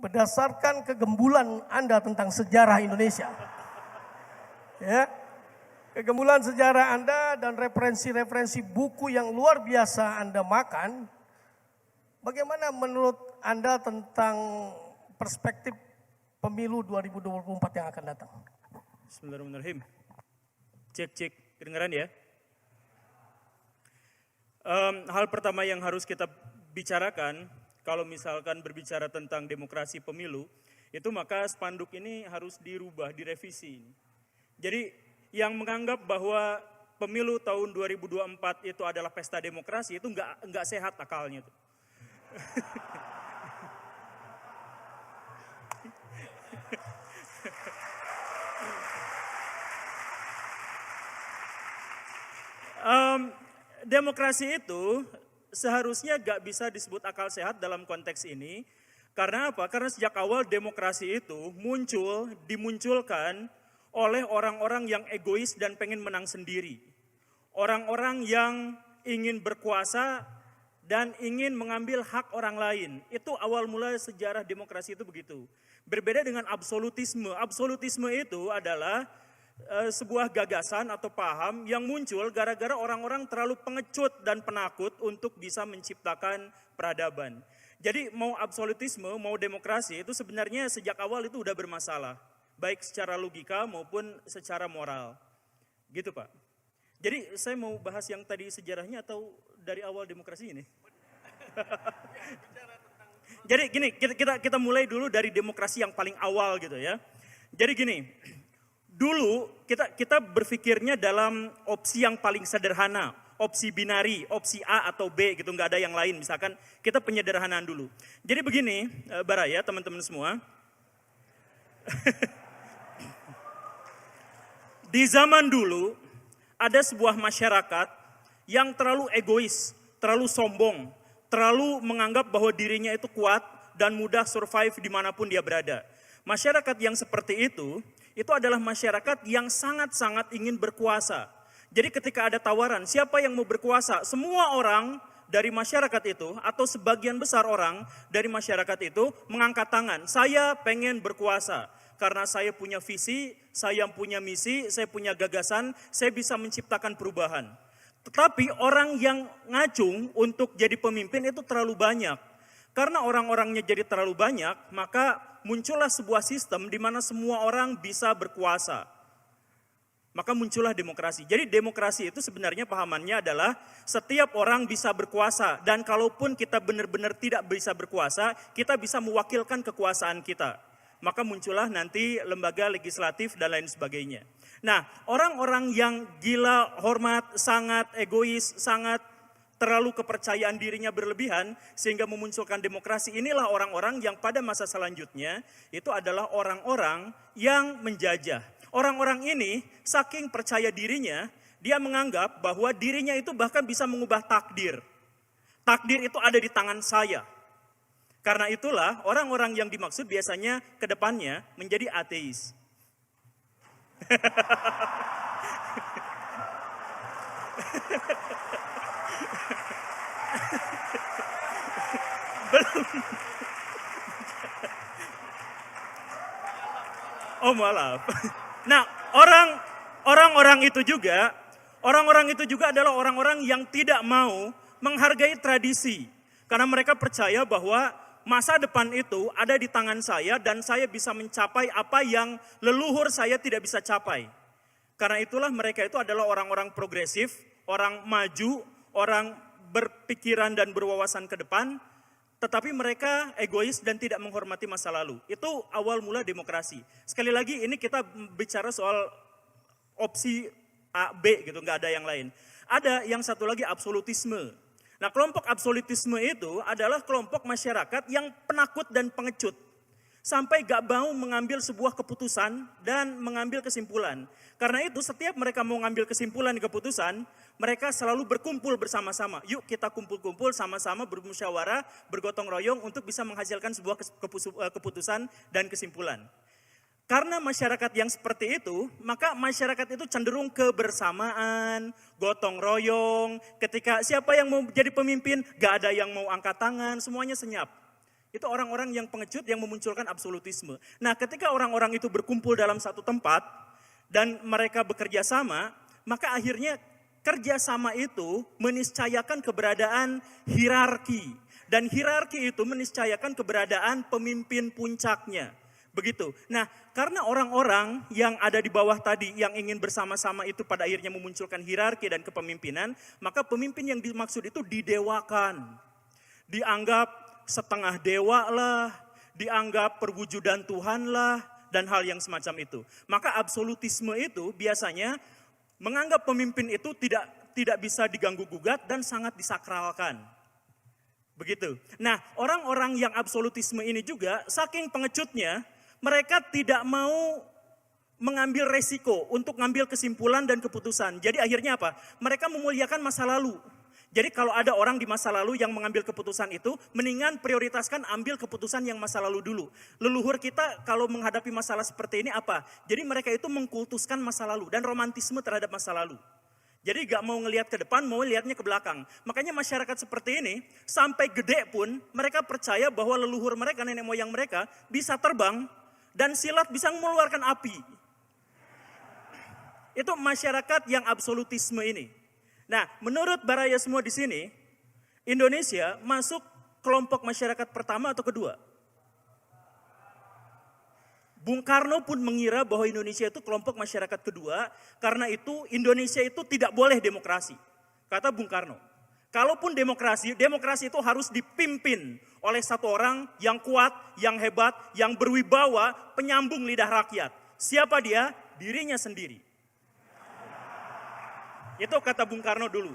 berdasarkan kegembulan Anda tentang sejarah Indonesia. Ya, kegembulan sejarah Anda dan referensi-referensi buku yang luar biasa Anda makan, bagaimana menurut Anda tentang perspektif pemilu 2024 yang akan datang? Bismillahirrahmanirrahim. Cek, kedengaran ya? Hal pertama yang harus kita bicarakan, kalau misalkan berbicara tentang demokrasi pemilu, itu maka spanduk ini harus dirubah, direvisi. Jadi yang menganggap bahwa pemilu tahun 2024 itu adalah pesta demokrasi, itu enggak sehat akalnya tuh. Demokrasi itu seharusnya gak bisa disebut akal sehat dalam konteks ini. Karena apa? Karena sejak awal demokrasi itu dimunculkan oleh orang-orang yang egois dan pengen menang sendiri. Orang-orang yang ingin berkuasa dan ingin mengambil hak orang lain. Itu awal mula sejarah demokrasi itu begitu. Berbeda dengan absolutisme. Absolutisme itu adalah sebuah gagasan atau paham yang muncul gara-gara orang-orang terlalu pengecut dan penakut untuk bisa menciptakan peradaban. Jadi mau absolutisme, mau demokrasi itu sebenarnya sejak awal itu udah bermasalah. Baik secara logika maupun secara moral. Gitu Pak. Jadi saya mau bahas yang tadi sejarahnya atau dari awal demokrasi ini? Jadi gini, kita mulai dulu dari demokrasi yang paling awal gitu ya. Jadi gini, dulu kita berpikirnya dalam opsi yang paling sederhana, opsi binari, opsi A atau B gitu, nggak ada yang lain. Misalkan kita penyederhanaan dulu. Jadi begini, Baraya, teman-teman semua. Di zaman dulu ada sebuah masyarakat yang terlalu egois, terlalu sombong, terlalu menganggap bahwa dirinya itu kuat dan mudah survive dimanapun dia berada. Masyarakat yang seperti itu adalah masyarakat yang sangat-sangat ingin berkuasa. Jadi ketika ada tawaran, siapa yang mau berkuasa? Semua orang dari masyarakat itu atau sebagian besar orang dari masyarakat itu mengangkat tangan. Saya pengen berkuasa karena saya punya visi, saya punya misi, saya punya gagasan, saya bisa menciptakan perubahan. Tetapi orang yang ngacung untuk jadi pemimpin itu terlalu banyak. Karena orang-orangnya jadi terlalu banyak, maka muncullah sebuah sistem di mana semua orang bisa berkuasa. Maka muncullah demokrasi. Jadi demokrasi itu sebenarnya pahamannya adalah setiap orang bisa berkuasa. Dan kalaupun kita benar-benar tidak bisa berkuasa, kita bisa mewakilkan kekuasaan kita. Maka muncullah nanti lembaga legislatif dan lain sebagainya. Nah, orang-orang yang gila, hormat, sangat egois, sangat terlalu kepercayaan dirinya berlebihan sehingga memunculkan demokrasi, inilah orang-orang yang pada masa selanjutnya itu adalah orang-orang yang menjajah. Orang-orang ini saking percaya dirinya, dia menganggap bahwa dirinya itu bahkan bisa mengubah takdir. Takdir itu ada di tangan saya. Karena itulah orang-orang yang dimaksud biasanya ke depannya menjadi ateis. Oh maaf. Nah, orang-orang itu juga adalah orang-orang yang tidak mau menghargai tradisi. Karena mereka percaya bahwa masa depan itu ada di tangan saya dan saya bisa mencapai apa yang leluhur saya tidak bisa capai. Karena itulah mereka itu adalah orang-orang progresif, orang maju, orang berpikiran dan berwawasan ke depan, tetapi mereka egois dan tidak menghormati masa lalu. Itu awal mula demokrasi. Sekali lagi ini kita bicara soal opsi A, B gitu, nggak ada yang lain. Ada yang satu lagi absolutisme. Nah, kelompok absolutisme itu adalah kelompok masyarakat yang penakut dan pengecut. Sampai gak mau mengambil sebuah keputusan dan mengambil kesimpulan. Karena itu setiap mereka mau mengambil kesimpulan dan keputusan, mereka selalu berkumpul bersama-sama. Yuk kita kumpul-kumpul sama-sama bermusyawarah, bergotong royong untuk bisa menghasilkan sebuah keputusan dan kesimpulan. Karena masyarakat yang seperti itu, maka masyarakat itu cenderung kebersamaan, gotong royong. Ketika siapa yang mau jadi pemimpin, gak ada yang mau angkat tangan, semuanya senyap. Itu orang-orang yang pengecut yang memunculkan absolutisme. Nah, ketika orang-orang itu berkumpul dalam satu tempat dan mereka bekerja sama, maka akhirnya kerjasama itu meniscayakan keberadaan hierarki. Dan hierarki itu meniscayakan keberadaan pemimpin puncaknya. Begitu. Nah, karena orang-orang yang ada di bawah tadi yang ingin bersama-sama itu pada akhirnya memunculkan hierarki dan kepemimpinan, maka pemimpin yang dimaksud itu didewakan. Dianggap setengah dewa lah, dianggap perwujudan Tuhan lah, dan hal yang semacam itu. Maka absolutisme itu biasanya menganggap pemimpin itu tidak bisa diganggu-gugat dan sangat disakralkan. Begitu. Nah, orang-orang yang absolutisme ini juga saking pengecutnya, mereka tidak mau mengambil resiko untuk mengambil kesimpulan dan keputusan. Jadi akhirnya apa? Mereka memuliakan masa lalu. Jadi kalau ada orang di masa lalu yang mengambil keputusan itu, mendingan prioritaskan ambil keputusan yang masa lalu dulu. Leluhur kita kalau menghadapi masalah seperti ini apa? Jadi mereka itu mengkultuskan masa lalu dan romantisme terhadap masa lalu. Jadi gak mau ngelihat ke depan, mau lihatnya ke belakang. Makanya masyarakat seperti ini, sampai gede pun mereka percaya bahwa leluhur mereka, nenek moyang mereka bisa terbang dan silat bisa mengeluarkan api. Itu masyarakat yang absolutisme ini. Nah, menurut Baraya semua di sini, Indonesia masuk kelompok masyarakat pertama atau kedua? Bung Karno pun mengira bahwa Indonesia itu kelompok masyarakat kedua, karena itu Indonesia itu tidak boleh demokrasi. Kata Bung Karno, kalaupun demokrasi itu harus dipimpin oleh satu orang yang kuat, yang hebat, yang berwibawa, penyambung lidah rakyat. Siapa dia? Dirinya sendiri. Itu kata Bung Karno dulu.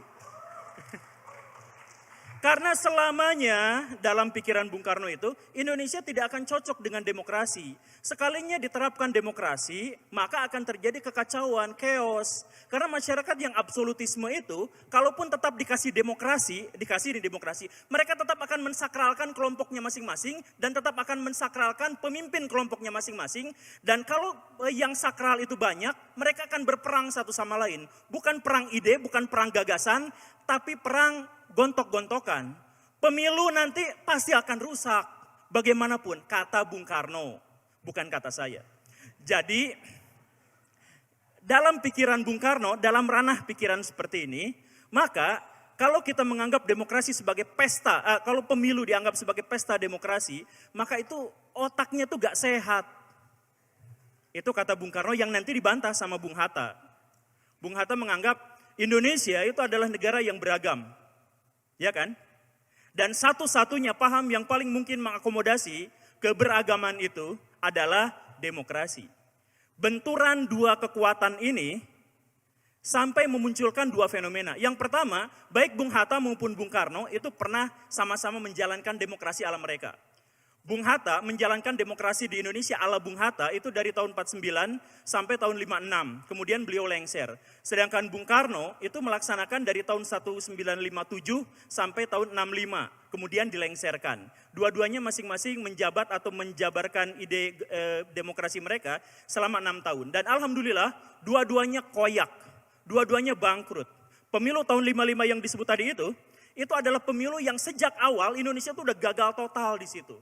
Karena selamanya dalam pikiran Bung Karno itu, Indonesia tidak akan cocok dengan demokrasi. Sekalinya diterapkan demokrasi, maka akan terjadi kekacauan, chaos. Karena masyarakat yang absolutisme itu, kalaupun tetap dikasih di demokrasi, mereka tetap akan mensakralkan kelompoknya masing-masing, dan tetap akan mensakralkan pemimpin kelompoknya masing-masing. Dan kalau yang sakral itu banyak, mereka akan berperang satu sama lain. Bukan perang ide, bukan perang gagasan, tapi perang gontok-gontokan. Pemilu nanti pasti akan rusak. Bagaimanapun, kata Bung Karno, bukan kata saya. Jadi, dalam pikiran Bung Karno, dalam ranah pikiran seperti ini, maka kalau kita menganggap demokrasi sebagai pesta, kalau pemilu dianggap sebagai pesta demokrasi, maka itu otaknya tuh gak sehat. Itu kata Bung Karno yang nanti dibantah sama Bung Hatta. Bung Hatta menganggap Indonesia itu adalah negara yang beragam. Ya kan? Dan satu-satunya paham yang paling mungkin mengakomodasi keberagaman itu adalah demokrasi. Benturan dua kekuatan ini sampai memunculkan dua fenomena. Yang pertama, baik Bung Hatta maupun Bung Karno itu pernah sama-sama menjalankan demokrasi ala mereka. Bung Hatta menjalankan demokrasi di Indonesia ala Bung Hatta itu dari tahun 49 sampai tahun 56. Kemudian beliau lengser. Sedangkan Bung Karno itu melaksanakan dari tahun 1957 sampai tahun 65. Kemudian dilengserkan. Dua-duanya masing-masing menjabat atau menjabarkan ide demokrasi mereka selama 6 tahun. Dan alhamdulillah dua-duanya koyak. Dua-duanya bangkrut. Pemilu tahun 55 yang disebut tadi itu adalah pemilu yang sejak awal Indonesia itu udah gagal total di situ.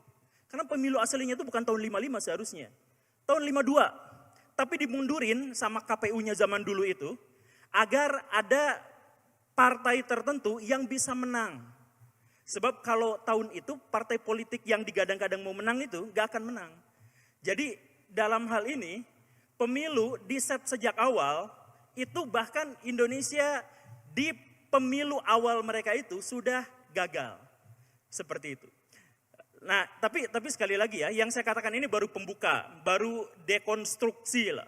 Karena pemilu aslinya itu bukan tahun 55 seharusnya. Tahun 52. Tapi dimundurin sama KPU-nya zaman dulu itu, agar ada partai tertentu yang bisa menang. Sebab kalau tahun itu partai politik yang digadang-gadang mau menang itu gak akan menang. Jadi dalam hal ini, pemilu di set sejak awal, itu bahkan Indonesia di pemilu awal mereka itu sudah gagal. Seperti itu. Nah, tapi sekali lagi ya, yang saya katakan ini baru pembuka, baru dekonstruksi lah.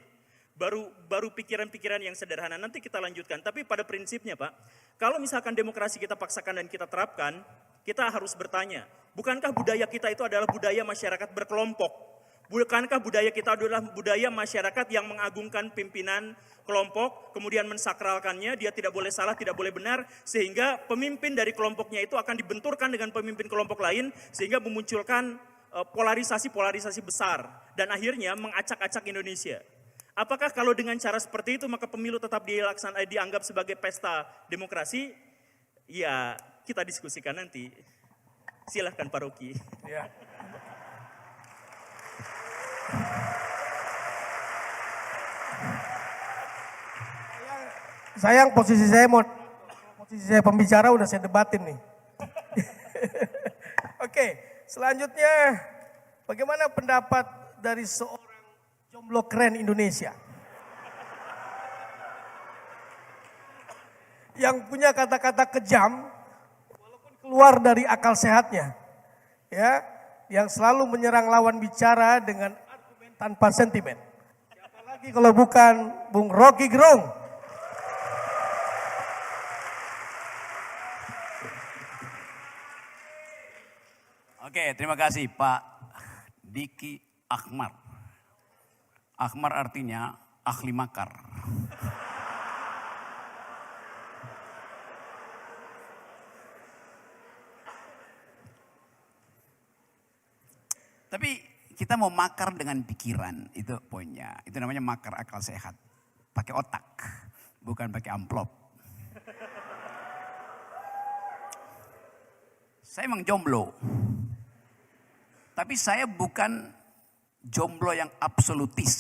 Baru pikiran-pikiran yang sederhana, nanti kita lanjutkan. Tapi pada prinsipnya Pak, kalau misalkan demokrasi kita paksakan dan kita terapkan, kita harus bertanya, bukankah budaya kita itu adalah budaya masyarakat berkelompok? Bukankah budaya kita adalah budaya masyarakat yang mengagungkan pimpinan kelompok, kemudian mensakralkannya, dia tidak boleh salah, tidak boleh benar, sehingga pemimpin dari kelompoknya itu akan dibenturkan dengan pemimpin kelompok lain, sehingga memunculkan polarisasi-polarisasi besar, dan akhirnya mengacak-acak Indonesia. Apakah kalau dengan cara seperti itu, maka pemilu tetap dianggap sebagai pesta demokrasi? Ya, kita diskusikan nanti. Silahkan Pak Rocky. Ya. Sayang posisi saya pembicara udah saya debatin nih. Oke, selanjutnya bagaimana pendapat dari seorang jomblo keren Indonesia? Yang punya kata-kata kejam, walaupun keluar dari akal sehatnya. Ya, yang selalu menyerang lawan bicara dengan argumen tanpa sentimen. Siapa lagi kalau bukan Bung Rocky Gerung? Oke, terima kasih Pak Diki Akmar. Akmar artinya ahli makar. Tapi kita mau makar dengan pikiran, itu poinnya. Itu namanya makar akal sehat. Pakai otak, bukan pakai amplop. Saya emang jomblo. Tapi saya bukan jomblo yang absolutis.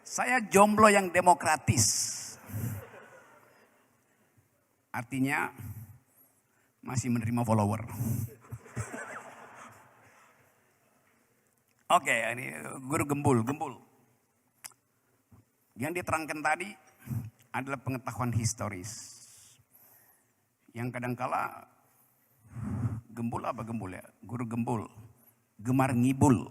Saya jomblo yang demokratis. Artinya masih menerima follower. Oke, ini guru gembul. Yang diterangkan tadi adalah pengetahuan historis. Yang kadangkala gembul apa gembul ya? Guru gembul, gemar ngibul.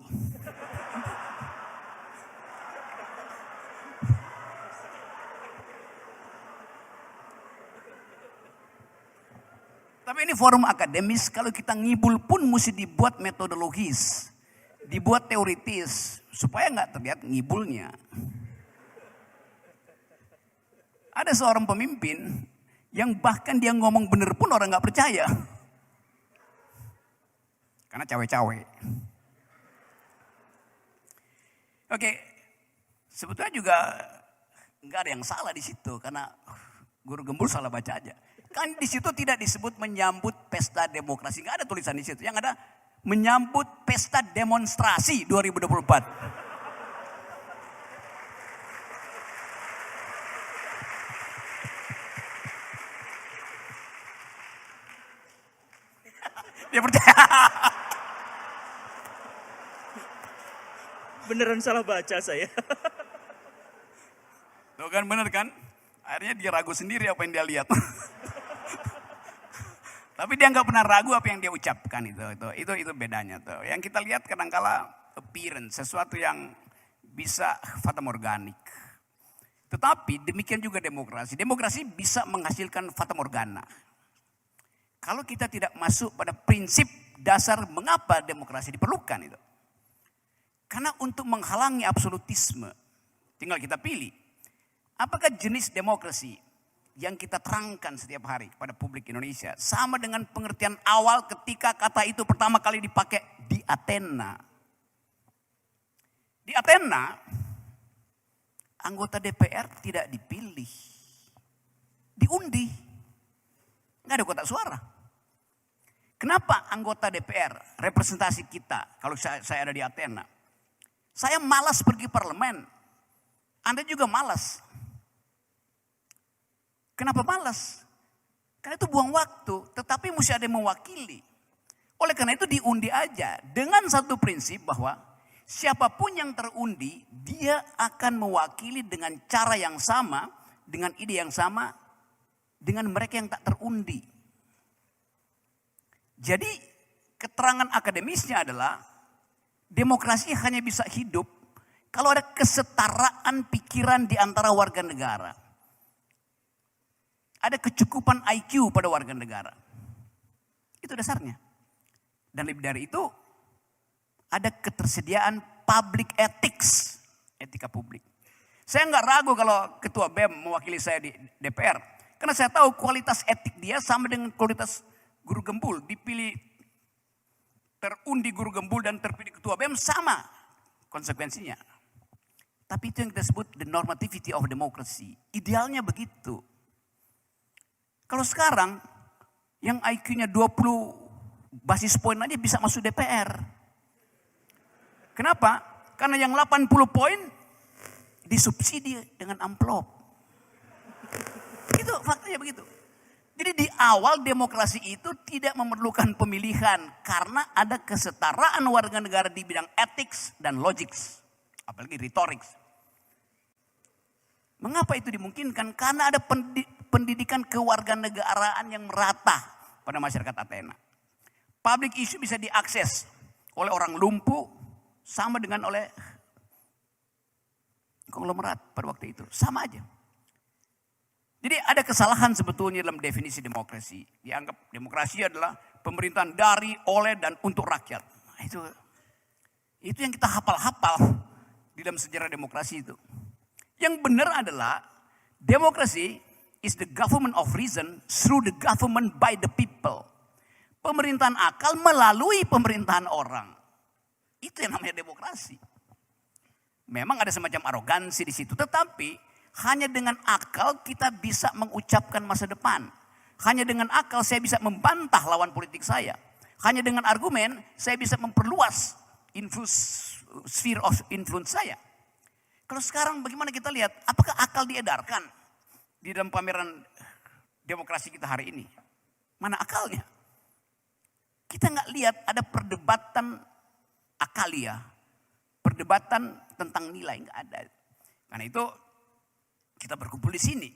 Tapi ini forum akademis, kalau kita ngibul pun mesti dibuat metodologis, dibuat teoritis, supaya nggak terlihat ngibulnya. Ada seorang pemimpin yang bahkan dia ngomong bener pun orang nggak percaya. Karena cawe-cawe. Oke, sebetulnya juga nggak ada yang salah di situ, karena guru gembul salah baca aja. Kan di situ tidak disebut menyambut pesta demokrasi, nggak ada tulisan di situ. Yang ada menyambut pesta demonstrasi 2024. Dia percaya. Beneran salah baca saya. Tuh kan bener kan? Akhirnya dia ragu sendiri apa yang dia lihat. Tapi dia nggak pernah ragu apa yang dia ucapkan itu bedanya tuh. Yang kita lihat kadangkala appearance, sesuatu yang bisa fatamorganik. Tetapi demikian juga demokrasi. Demokrasi bisa menghasilkan fatamorgana. Kalau kita tidak masuk pada prinsip dasar mengapa demokrasi diperlukan itu. Karena untuk menghalangi absolutisme, tinggal kita pilih. Apakah jenis demokrasi yang kita terangkan setiap hari kepada publik Indonesia sama dengan pengertian awal ketika kata itu pertama kali dipakai di Athena. Di Athena, anggota DPR tidak dipilih, diundi, nggak ada kotak suara. Kenapa anggota DPR, representasi kita, kalau saya ada di Athena, saya malas pergi parlemen, Anda juga malas. Kenapa malas? Karena itu buang waktu, tetapi mesti ada yang mewakili. Oleh karena itu diundi aja dengan satu prinsip bahwa siapapun yang terundi, dia akan mewakili dengan cara yang sama, dengan ide yang sama, dengan mereka yang tak terundi. Jadi keterangan akademisnya adalah demokrasi hanya bisa hidup kalau ada kesetaraan pikiran di antara warga negara. Ada kecukupan IQ pada warga negara. Itu dasarnya. Dan lebih dari itu, ada ketersediaan public ethics, etika publik. Saya nggak ragu kalau ketua BEM mewakili saya di DPR. Karena saya tahu kualitas etik dia sama dengan kualitas guru gembul. Dipilih terundi guru gembul dan terpilih ketua BEM sama konsekuensinya. Tapi itu yang kita sebut the normativity of democracy. Idealnya begitu. Kalau sekarang yang IQ-nya 20 basis poin aja bisa masuk DPR. Kenapa? Karena yang 80 poin disubsidi dengan amplop. Itu faktanya begitu. Jadi di awal demokrasi itu tidak memerlukan pemilihan karena ada kesetaraan warga negara di bidang ethics dan logics, apalagi retorik. Mengapa itu dimungkinkan? Karena ada pendidikan kewarganegaraan yang merata pada masyarakat Athena. Public issue bisa diakses oleh orang lumpuh sama dengan oleh konglomerat pada waktu itu. Sama aja. Jadi ada kesalahan sebetulnya dalam definisi demokrasi. Dianggap demokrasi adalah pemerintahan dari, oleh, dan untuk rakyat. Nah, itu yang kita hafal-hafal di dalam sejarah demokrasi itu. Yang benar adalah demokrasi is the government of reason through the government by the people. Pemerintahan akal melalui pemerintahan orang. Itu yang namanya demokrasi. Memang ada semacam arogansi di situ, tetapi hanya dengan akal kita bisa mengucapkan masa depan. Hanya dengan akal saya bisa membantah lawan politik saya. Hanya dengan argumen saya bisa memperluas sphere of influence saya. Kalau sekarang bagaimana kita lihat, apakah akal diedarkan di dalam pameran demokrasi kita hari ini? Mana akalnya? Kita nggak lihat ada perdebatan akalia, perdebatan tentang nilai, nggak ada. Karena itu kita berkumpul di sini.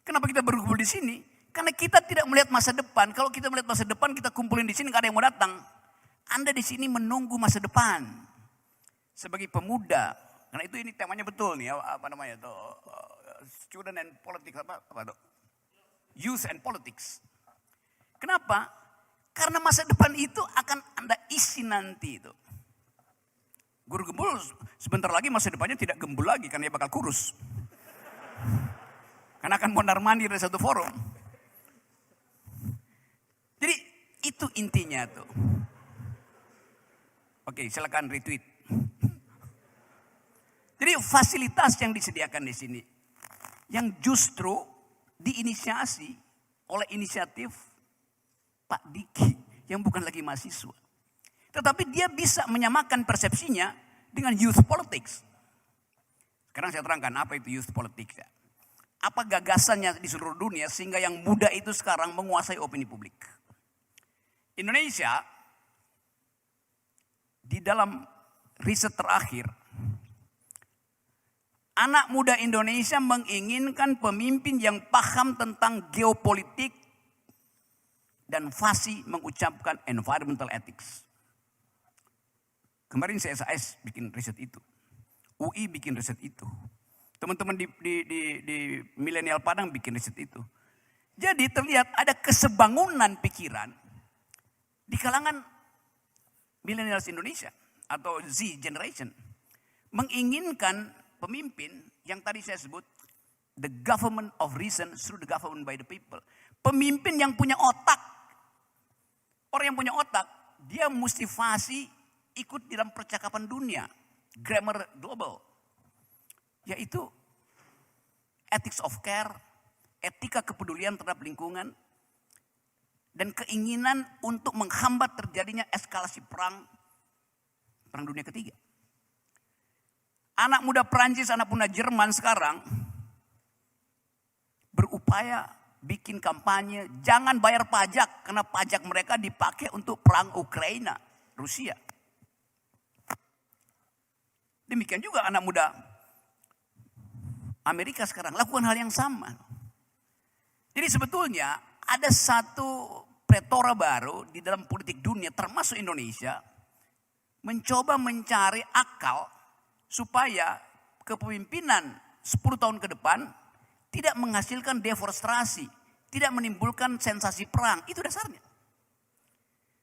Kenapa kita berkumpul di sini? Karena kita tidak melihat masa depan. Kalau kita melihat masa depan, kita kumpulin di sini, nggak ada yang mau datang. Anda di sini menunggu masa depan sebagai pemuda. Karena itu ini temanya betul nih, apa namanya tuh, student and politics apa tuh, youth and politics. Kenapa? Karena masa depan itu akan Anda isi nanti itu. Guru gembul sebentar lagi masa depannya tidak gembul lagi karena dia bakal kurus. Karena akan mondar-mandir dari satu forum. Jadi itu intinya tuh. Oke, silakan retweet. Jadi fasilitas yang disediakan di sini yang justru diinisiasi oleh inisiatif Pak Diki yang bukan lagi mahasiswa. Tetapi dia bisa menyamakan persepsinya dengan youth politics. Sekarang saya terangkan apa itu youth politics. Apa gagasannya di seluruh dunia sehingga yang muda itu sekarang menguasai opini publik. Indonesia di dalam riset terakhir, anak muda Indonesia menginginkan pemimpin yang paham tentang geopolitik dan fasih mengucapkan environmental ethics. Kemarin CSIS bikin riset itu. UI bikin riset itu. Teman-teman di Milenial Padang bikin riset itu. Jadi terlihat ada kesebangunan pikiran di kalangan millennials Indonesia atau Z generation. Menginginkan pemimpin yang tadi saya sebut, the government of reason through the government by the people. Pemimpin yang punya otak. Orang yang punya otak, dia mesti fasih ikut dalam percakapan dunia. Grammar global. Yaitu ethics of care, etika kepedulian terhadap lingkungan, dan keinginan untuk menghambat terjadinya eskalasi perang dunia ketiga. Anak muda Prancis, anak muda Jerman sekarang berupaya bikin kampanye jangan bayar pajak karena pajak mereka dipakai untuk perang Ukraina, Rusia. Demikian juga anak muda Amerika sekarang lakukan hal yang sama. Jadi sebetulnya ada satu pretora baru di dalam politik dunia termasuk Indonesia mencoba mencari akal supaya kepemimpinan 10 tahun ke depan tidak menghasilkan deforestasi, tidak menimbulkan sensasi perang. Itu dasarnya.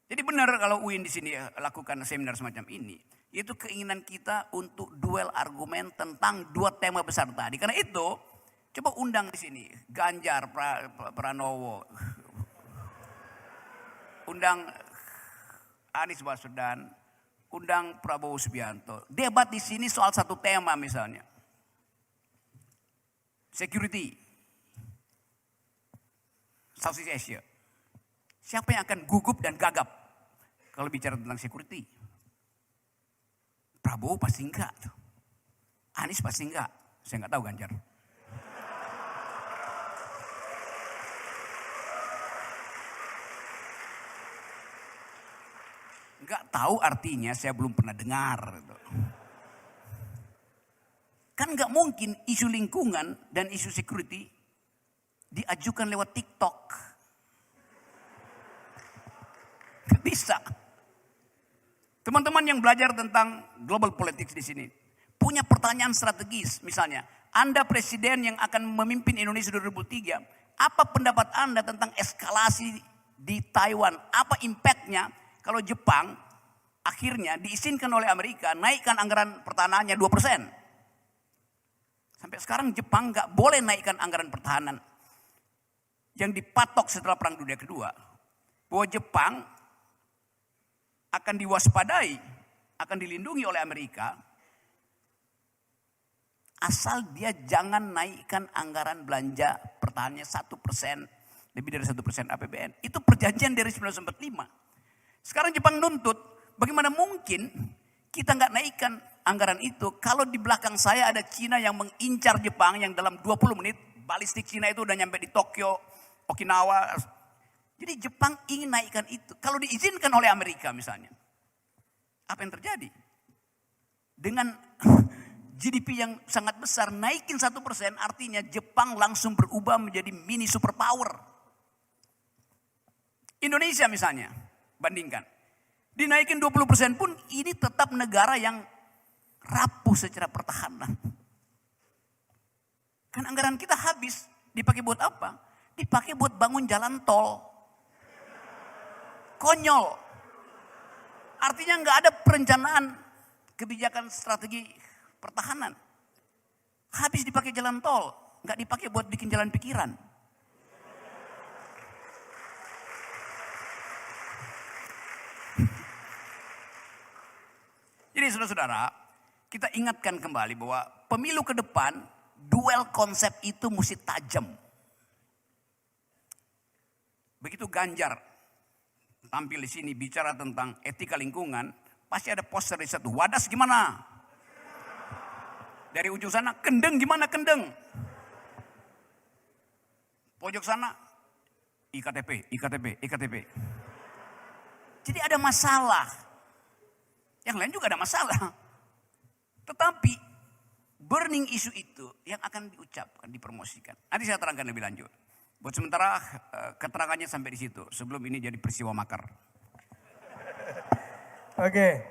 Jadi benar kalau UIN di sini lakukan seminar semacam ini, itu keinginan kita untuk duel argumen tentang dua tema besar tadi. Karena itu coba undang di sini Ganjar Pranowo, undang Anies Baswedan, undang Prabowo Subianto. Debat di sini soal satu tema misalnya. Security. Southeast Asia. Siapa yang akan gugup dan gagap kalau bicara tentang security? Prabowo pasti enggak. Anies pasti enggak. Saya nggak tahu Ganjar. Nggak tahu artinya saya belum pernah dengar. Kan nggak mungkin isu lingkungan dan isu security diajukan lewat TikTok. Nggak bisa. Teman-teman yang belajar tentang global politics di sini punya pertanyaan strategis. Misalnya, Anda presiden yang akan memimpin Indonesia 2003, apa pendapat Anda tentang eskalasi di Taiwan? Apa impactnya kalau Jepang akhirnya diizinkan oleh Amerika naikkan anggaran pertahanannya 2%. Sampai sekarang Jepang nggak boleh naikkan anggaran pertahanan. Yang dipatok setelah Perang Dunia Kedua, bahwa Jepang akan diwaspadai, akan dilindungi oleh Amerika, asal dia jangan naikkan anggaran belanja pertahanannya 1%, lebih dari 1% APBN. Itu perjanjian dari 1945. Sekarang Jepang nuntut, bagaimana mungkin kita nggak naikkan anggaran itu kalau di belakang saya ada Cina yang mengincar Jepang yang dalam 20 menit balistik Cina itu udah nyampe di Tokyo, Okinawa. Jadi Jepang ingin naikkan itu. Kalau diizinkan oleh Amerika misalnya, apa yang terjadi? Dengan GDP yang sangat besar, naikin 1% artinya Jepang langsung berubah menjadi mini superpower. Indonesia misalnya, bandingkan. Dinaikin 20% pun ini tetap negara yang rapuh secara pertahanan. Kan anggaran kita habis, dipakai buat apa? Dipakai buat bangun jalan tol. Konyol. Artinya nggak ada perencanaan kebijakan strategi pertahanan. Habis dipakai jalan tol, nggak dipakai buat bikin jalan pikiran. Jadi saudara-saudara, kita ingatkan kembali bahwa pemilu ke depan, duel konsep itu mesti tajam. Begitu Ganjar tampil di sini bicara tentang etika lingkungan, pasti ada poster di satu, Wadas gimana? Dari ujung sana, Kendeng gimana Kendeng? Pojok sana, IKTP. Jadi ada masalah. Yang lain juga ada masalah. Tetapi burning isu itu yang akan diucapkan, dipromosikan. Nanti saya terangkan lebih lanjut. Buat sementara keterangannya sampai di situ. Sebelum ini jadi peristiwa makar. Oke.